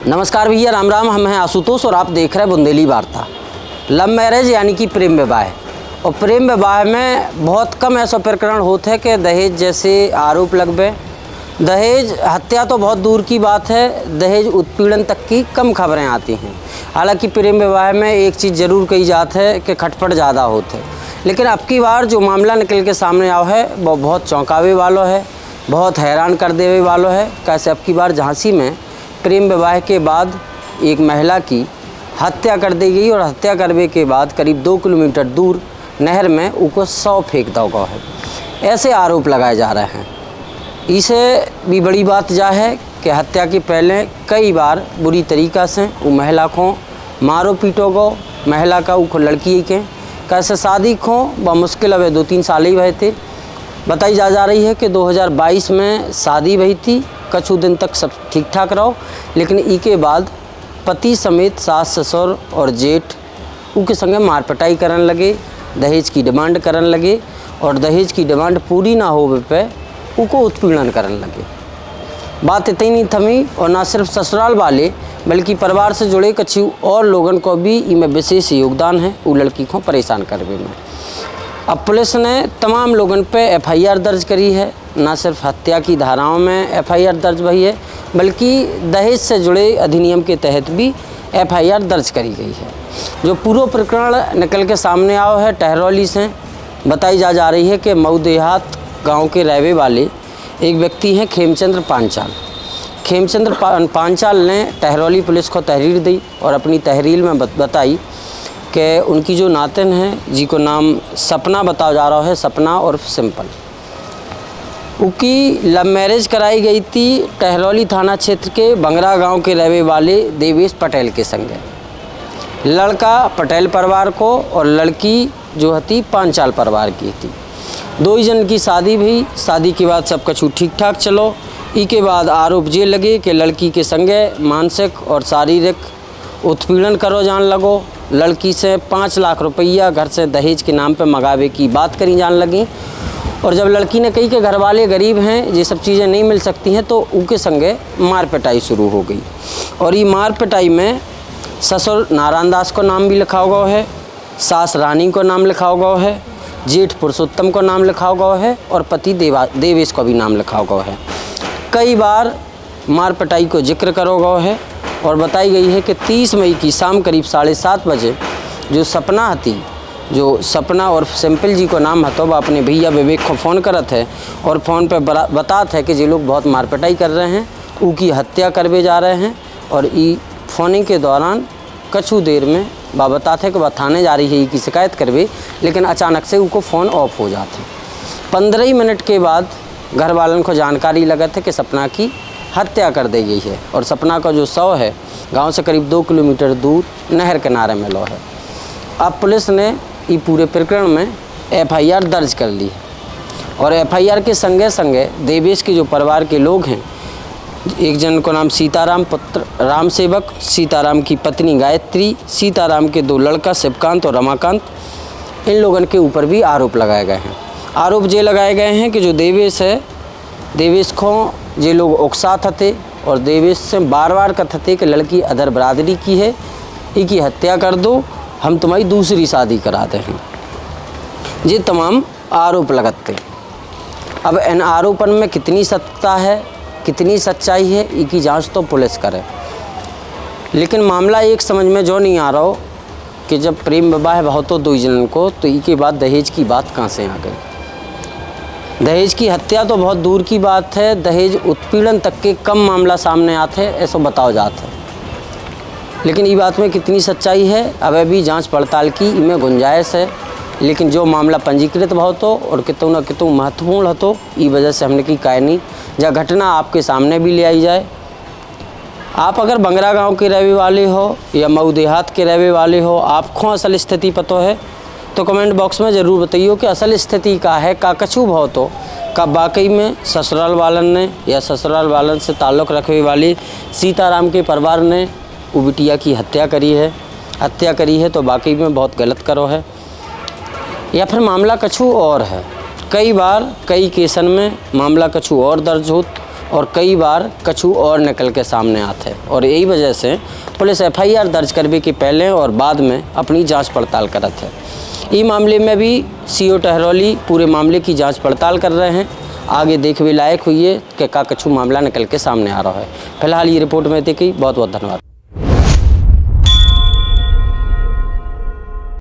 नमस्कार भैया, राम राम। हम हैं आशुतोष और आप देख रहे हैं बुंदेली वार्ता। लव मैरिज यानी कि प्रेम विवाह। और प्रेम विवाह में बहुत कम ऐसा प्रकरण होते हैं कि दहेज जैसे आरोप लगवे। दहेज हत्या तो बहुत दूर की बात है, दहेज उत्पीड़न तक की कम खबरें आती हैं। हालांकि प्रेम विवाह में एक चीज़ ज़रूर कही जाती है कि खटपट ज़्यादा होते हैं। लेकिन अब की बार जो मामला निकल के सामने आओ है वो बहुत चौंकावे वालों है, बहुत हैरान कर देवे वालों है। कैसे अब की बार झांसी में प्रेम विवाह के बाद एक महिला की हत्या कर दी गई और हत्या करने के बाद करीब 2 किलोमीटर दूर नहर में उनको शव फेंक दिया गया है। ऐसे आरोप लगाए जा रहे हैं। इसे भी बड़ी बात यह है कि हत्या के पहले कई बार बुरी तरीक़ा से वो महिला को मारो पीटो गो। महिला का वो लड़की के कैसे शादी को व मुश्किल अब 2-3 साल ही भय थे। बताई जा रही है कि 2022 में शादी भई थी, कुछ दिन तक सब ठीक ठाक रहो, लेकिन इसके बाद पति समेत सास ससुर और जेठ उनके संगे मार पिटाई करने लगे, दहेज की डिमांड करने लगे और दहेज की डिमांड पूरी ना होने पे उनको उत्पीड़न करने लगे। बात इतनी नहीं थमी और ना सिर्फ ससुराल वाले बल्कि परिवार से जुड़े कुछ और लोगों को भी इनमें विशेष योगदान है वो लड़की को परेशान करने में। अब पुलिस ने तमाम लोगों पे एफआईआर दर्ज करी है। ना सिर्फ हत्या की धाराओं में एफआईआर दर्ज हुई है बल्कि दहेज से जुड़े अधिनियम के तहत भी एफआईआर दर्ज करी गई है। जो पूरा प्रकरण निकल के सामने आओ है टहरौली से। बताई जा रही है कि मऊ देहात गाँव के रहने वाले एक व्यक्ति हैं खेमचंद्र पांचाल। खेमचंद्र पांचाल ने टहरौली पुलिस को तहरीर दी और अपनी तहरीर में बताई कि उनकी जो नातिन है जी को नाम सपना बताया जा रहा है, सपना और सिंपल, उनकी लव मैरिज कराई गई थी टहरौली थाना क्षेत्र के बंगरा गांव के रहने वाले देवेश पटेल के संगे। लड़का पटेल परिवार को और लड़की जो थी पांचाल परिवार की थी। 2 जन की शादी भी। शादी के बाद सब कुछ ठीक ठाक चलो। इसके बाद आरोप ये लगे कि लड़की के संगे मानसिक और शारीरिक उत्पीड़न करो जान लगो। लड़की से 5 लाख रुपया घर से दहेज के नाम पे मंगावे की बात करी जान लगी। और जब लड़की ने कही कि घर वाले गरीब हैं, ये सब चीज़ें नहीं मिल सकती हैं, तो उनके संगे मार पिटाई शुरू हो गई। और ये मार पिटाई में ससुर नारायण दास को नाम भी लिखा हुआ है, सास रानी को नाम लिखा हुआ है, जेठ पुरुषोत्तम को नाम लिखा हुआ है और पति देवेश को भी नाम लिखा हुआ है। कई बार मार पिटाई को जिक्र करो गया है और बताई गई है कि 30 मई की शाम करीब 7:30 बजे जो सपना थी, जो सपना और सिंपल जी को नाम हतो, वह अपने भैया विवेक को फ़ोन करत है और फ़ोन पे बताते है कि ये लोग बहुत मार पिटाई कर रहे हैं, उनकी हत्या करवे जा रहे हैं। और ई फ़ोनिंग के दौरान कुछ देर में वह बताते है कि वह थाने जा रही है की शिकायत करवे, लेकिन अचानक से उनको फ़ोन ऑफ हो जाते। 15 ही मिनट के बाद घर वालों को जानकारी लगत है कि सपना की हत्या कर दी गई है और सपना का जो शव है गांव से करीब 2 किलोमीटर दूर नहर किनारे में लो है। अब पुलिस ने ये पूरे प्रकरण में एफआईआर दर्ज कर ली है और एफआईआर के संगे संगे देवेश के जो परिवार के लोग हैं, एक जन को नाम सीताराम पुत्र राम सेवक, सीताराम की पत्नी गायत्री, सीताराम के 2 लड़का शिवकांत और रमाकांत, इन लोगों के ऊपर भी आरोप लगाए गए हैं। आरोप ये लगाए गए हैं कि जो देवेश है, देवेश को ये लोग उकसात थे और देवेश से बार कहते कि लड़की अदर बरादरी की है, इसकी हत्या कर दो, हम तुम्हारी दूसरी शादी कराते हैं। ये तमाम आरोप लगते। अब इन आरोपन में कितनी सत्यता है, कितनी सच्चाई है, इसकी जांच तो पुलिस करे। लेकिन मामला एक समझ में जो नहीं आ रहा हो कि जब प्रेम विवाह बहुत 2 जनों को, तो इसके बाद दहेज की बात कहाँ से आ गई। दहेज की हत्या तो बहुत दूर की बात है, दहेज उत्पीड़न तक के कम मामला सामने आते हैं, ऐसा बताओ जाता है। लेकिन ये बात में कितनी सच्चाई है अब भी जांच पड़ताल की इनमें गुंजाइश है। लेकिन जो मामला पंजीकृत बहुत हो और कितों न कितों महत्वपूर्ण हो, तो ये वजह से हमने की कायनी या घटना आपके सामने भी ले आई जाए। आप अगर बंगरा गांव के रहने वाले हो या मऊ देहात के रहने वाले हो, आपको असल स्थिति पता है तो कमेंट बॉक्स में ज़रूर बताइए कि असल स्थिति का है, का कछु बहुत हो, कब वाकई में ससुराल वालन ने या ससुराल वालन से ताल्लुक़ रखने वाली सीताराम के परिवार ने वो बिटिया की हत्या करी है तो वाकई में बहुत गलत करो है, या फिर मामला कछु और है। कई बार कई केसन में मामला कछु और दर्ज हो और कई बार कछु और निकल के सामने आते हैं और यही वजह से पुलिस FIR दर्ज करवे के पहले और बाद में अपनी जांच पड़ताल करत है। इस मामले में भी CO टहरौली पूरे मामले की जांच पड़ताल कर रहे हैं। आगे देखने लायक हुई है कि का कछु मामला निकल के सामने आ रहा है। फिलहाल ये रिपोर्ट में देखी, बहुत बहुत धन्यवाद।